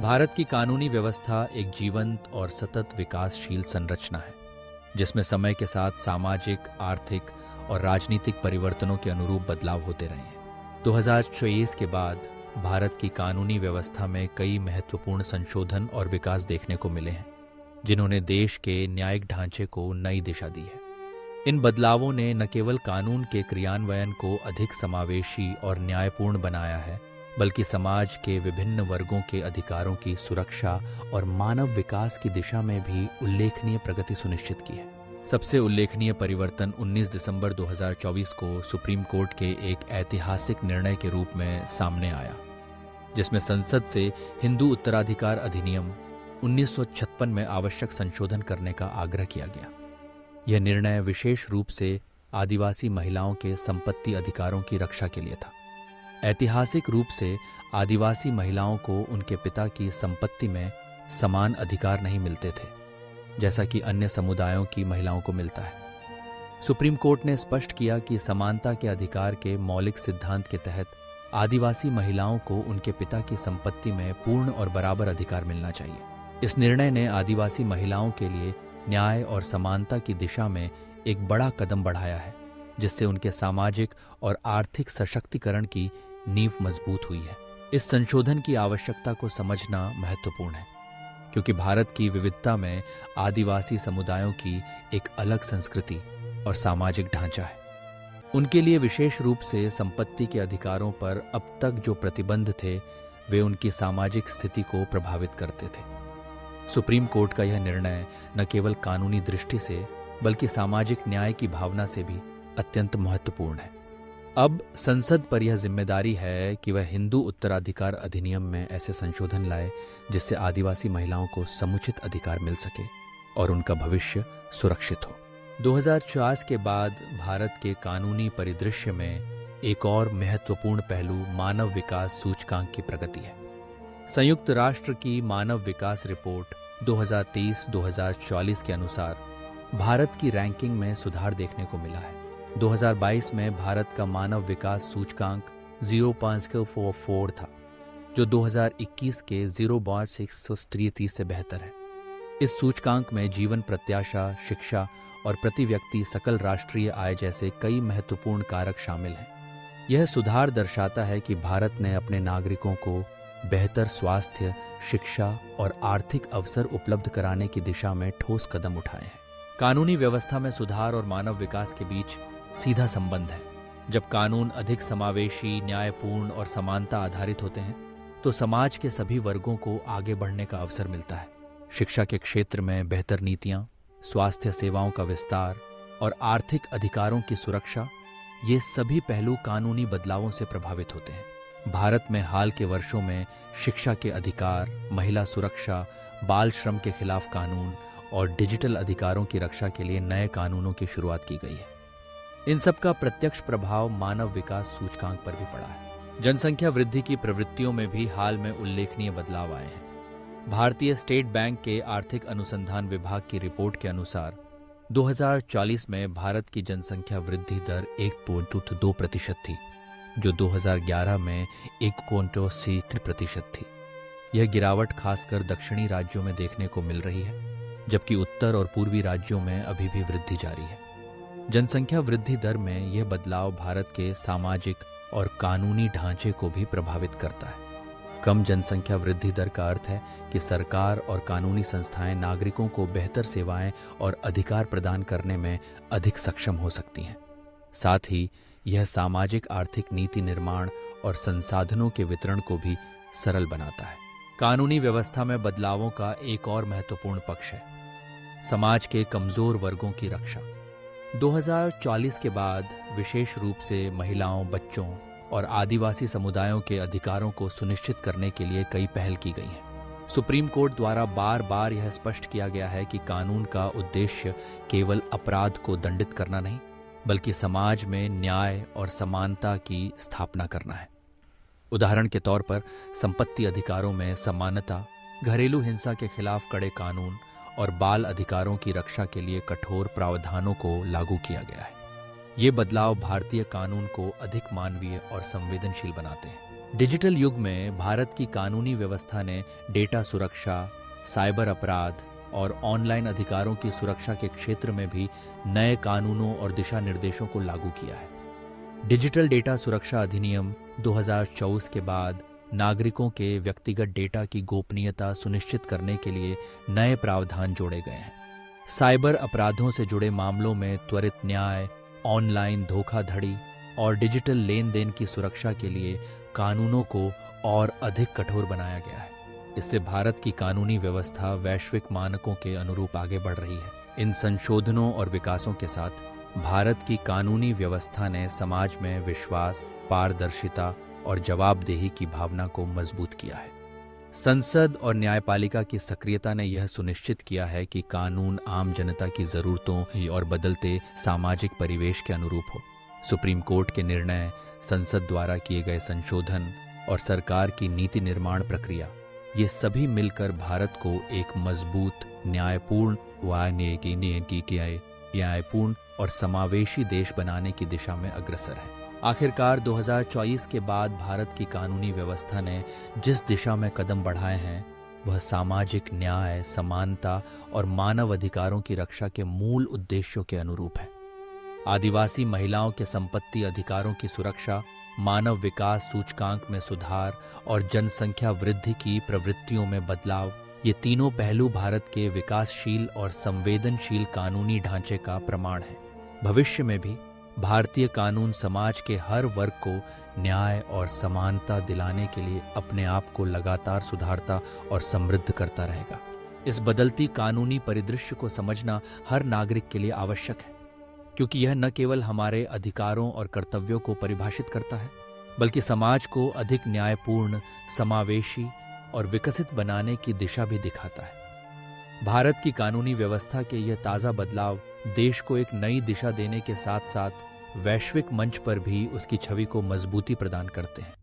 भारत की कानूनी व्यवस्था एक जीवंत और सतत विकासशील संरचना है, जिसमें समय के साथ सामाजिक, आर्थिक और राजनीतिक परिवर्तनों के अनुरूप बदलाव होते रहे हैं। 2024 के बाद भारत की कानूनी व्यवस्था में कई महत्वपूर्ण संशोधन और विकास देखने को मिले हैं, जिन्होंने देश के न्यायिक ढांचे को नई दिशा दी है। इन बदलावों ने न केवल कानून के क्रियान्वयन को अधिक समावेशी और न्यायपूर्ण बनाया है, बल्कि समाज के विभिन्न वर्गों के अधिकारों की सुरक्षा और मानव विकास की दिशा में भी उल्लेखनीय प्रगति सुनिश्चित की है। सबसे उल्लेखनीय परिवर्तन 19 दिसंबर 2024 को सुप्रीम कोर्ट के एक ऐतिहासिक निर्णय के रूप में सामने आया, जिसमें संसद से हिंदू उत्तराधिकार अधिनियम 1956 में आवश्यक संशोधन करने का आग्रह किया गया। यह निर्णय विशेष रूप से आदिवासी महिलाओं के संपत्ति अधिकारों की रक्षा के लिए था। ऐतिहासिक रूप से आदिवासी महिलाओं को उनके पिता की संपत्ति में समान अधिकार नहीं मिलते थे, जैसा कि अन्य समुदायों की महिलाओं को मिलता है। सुप्रीम कोर्ट ने स्पष्ट किया कि समानता के अधिकार के मौलिक सिद्धांत के तहत आदिवासी महिलाओं को उनके पिता की संपत्ति में पूर्ण और बराबर अधिकार मिलना चाहिए। इस निर्णय ने आदिवासी महिलाओं के लिए न्याय और समानता की दिशा में एक बड़ा कदम बढ़ाया है, जिससे उनके सामाजिक और आर्थिक सशक्तिकरण की नींव मजबूत हुई है। इस संशोधन की आवश्यकता को समझना महत्वपूर्ण है, क्योंकि भारत की विविधता में आदिवासी समुदायों की एक अलग संस्कृति और सामाजिक ढांचा है। उनके लिए विशेष रूप से संपत्ति के अधिकारों पर अब तक जो प्रतिबंध थे, वे उनकी सामाजिक स्थिति को प्रभावित करते थे। सुप्रीम कोर्ट का यह निर्णय न केवल कानूनी दृष्टि से, बल्कि सामाजिक न्याय की भावना से भी अत्यंत महत्वपूर्ण है। अब संसद पर यह जिम्मेदारी है कि वह हिंदू उत्तराधिकार अधिनियम में ऐसे संशोधन लाए जिससे आदिवासी महिलाओं को समुचित अधिकार मिल सके और उनका भविष्य सुरक्षित हो। 2004 के बाद भारत के कानूनी परिदृश्य में एक और महत्वपूर्ण पहलू मानव विकास सूचकांक की प्रगति है। संयुक्त राष्ट्र की मानव विकास रिपोर्ट 2023-2044 के अनुसार भारत की रैंकिंग में सुधार देखने को मिला है। 2022 में भारत का मानव विकास सूचकांक 0.44 था, जो 2021 के 0.633 से बेहतर है। इस सूचकांक में जीवन प्रत्याशा, शिक्षा और प्रति व्यक्ति सकल राष्ट्रीय आय जैसे कई महत्वपूर्ण कारक शामिल हैं। यह सुधार दर्शाता है कि भारत ने अपने नागरिकों को बेहतर स्वास्थ्य, शिक्षा और आर्थिक अवसर उपलब्ध कराने की दिशा में ठोस कदम उठाए हैं। कानूनी व्यवस्था में सुधार और मानव विकास के बीच सीधा संबंध है। जब कानून अधिक समावेशी, न्यायपूर्ण और समानता आधारित होते हैं, तो समाज के सभी वर्गों को आगे बढ़ने का अवसर मिलता है। शिक्षा के क्षेत्र में बेहतर नीतियां, स्वास्थ्य सेवाओं का विस्तार और आर्थिक अधिकारों की सुरक्षा, ये सभी पहलू कानूनी बदलावों से प्रभावित होते हैं। भारत में हाल के वर्षों में शिक्षा के अधिकार, महिला सुरक्षा, बाल श्रम के खिलाफ कानून और डिजिटल अधिकारों की रक्षा के लिए नए कानूनों की शुरुआत की गई है। इन सब का प्रत्यक्ष प्रभाव मानव विकास सूचकांक पर भी पड़ा है। जनसंख्या वृद्धि की प्रवृत्तियों में भी हाल में उल्लेखनीय बदलाव आए हैं। भारतीय स्टेट बैंक के आर्थिक अनुसंधान विभाग की रिपोर्ट के अनुसार 2040 में भारत की जनसंख्या वृद्धि दर 1.2% थी, जो 2011 में 1.63% थी। यह गिरावट खासकर दक्षिणी राज्यों में देखने को मिल रही है, जबकि उत्तर और पूर्वी राज्यों में अभी भी वृद्धि जारी है। जनसंख्या वृद्धि दर में यह बदलाव भारत के सामाजिक और कानूनी ढांचे को भी प्रभावित करता है। कम जनसंख्या वृद्धि दर का अर्थ है कि सरकार और कानूनी संस्थाएं नागरिकों को बेहतर सेवाएं और अधिकार प्रदान करने में अधिक सक्षम हो सकती हैं। साथ ही यह सामाजिक आर्थिक नीति निर्माण और संसाधनों के वितरण को भी सरल बनाता है। कानूनी व्यवस्था में बदलावों का एक और महत्वपूर्ण पक्ष है समाज के कमजोर वर्गों की रक्षा। 2040 के बाद विशेष रूप से महिलाओं, बच्चों और आदिवासी समुदायों के अधिकारों को सुनिश्चित करने के लिए कई पहल की गई हैं। सुप्रीम कोर्ट द्वारा बार बार यह स्पष्ट किया गया है कि कानून का उद्देश्य केवल अपराध को दंडित करना नहीं, बल्कि समाज में न्याय और समानता की स्थापना करना है। उदाहरण के तौर पर संपत्ति अधिकारों में समानता, घरेलू हिंसा के खिलाफ कड़े कानून और बाल अधिकारों की रक्षा के लिए कठोर प्रावधानों को लागू किया गया है। ये बदलाव भारतीय कानून को अधिक मानवीय और संवेदनशील बनाते हैं। डिजिटल युग में भारत की कानूनी व्यवस्था ने डेटा सुरक्षा, साइबर अपराध और ऑनलाइन अधिकारों की सुरक्षा के क्षेत्र में भी नए कानूनों और दिशा निर्देशों को लागू किया है। डिजिटल डेटा सुरक्षा अधिनियम 2024 के बाद नागरिकों के व्यक्तिगत डेटा की गोपनीयता सुनिश्चित करने के लिए नए प्रावधान जोड़े गए हैं। साइबर अपराधों से जुड़े मामलों में त्वरित न्याय, ऑनलाइन धोखाधड़ी और डिजिटल लेन देन की सुरक्षा के लिए कानूनों को और अधिक कठोर बनाया गया है। इससे भारत की कानूनी व्यवस्था वैश्विक मानकों के अनुरूप आगे बढ़ रही है। इन संशोधनों और विकासों के साथ भारत की कानूनी व्यवस्था ने समाज में विश्वास, पारदर्शिता और जवाबदेही की भावना को मजबूत किया है। संसद और न्यायपालिका की सक्रियता ने यह सुनिश्चित किया है कि कानून आम जनता की जरूरतों और बदलते सामाजिक परिवेश के अनुरूप हो। सुप्रीम कोर्ट के निर्णय, संसद द्वारा किए गए संशोधन और सरकार की नीति निर्माण प्रक्रिया, ये सभी मिलकर भारत को एक मजबूत, न्यायपूर्ण और समावेशी देश बनाने की दिशा में अग्रसर है। आखिरकार 2024 के बाद भारत की कानूनी व्यवस्था ने जिस दिशा में कदम बढ़ाए हैं, वह सामाजिक न्याय, समानता और मानव अधिकारों की रक्षा के मूल उद्देश्यों के अनुरूप है। आदिवासी महिलाओं के संपत्ति अधिकारों की सुरक्षा, मानव विकास सूचकांक में सुधार और जनसंख्या वृद्धि की प्रवृत्तियों में बदलाव, ये तीनों पहलू भारत के विकासशील और संवेदनशील कानूनी ढांचे का प्रमाण है। भविष्य में भी भारतीय कानून समाज के हर वर्ग को न्याय और समानता दिलाने के लिए अपने आप को लगातार सुधारता और समृद्ध करता रहेगा। इस बदलती कानूनी परिदृश्य को समझना हर नागरिक के लिए आवश्यक है, क्योंकि यह न केवल हमारे अधिकारों और कर्तव्यों को परिभाषित करता है, बल्कि समाज को अधिक न्यायपूर्ण, समावेशी और विकसित बनाने की दिशा भी दिखाता है। भारत की कानूनी व्यवस्था के यह ताज़ा बदलाव देश को एक नई दिशा देने के साथ साथ वैश्विक मंच पर भी उसकी छवि को मजबूती प्रदान करते हैं।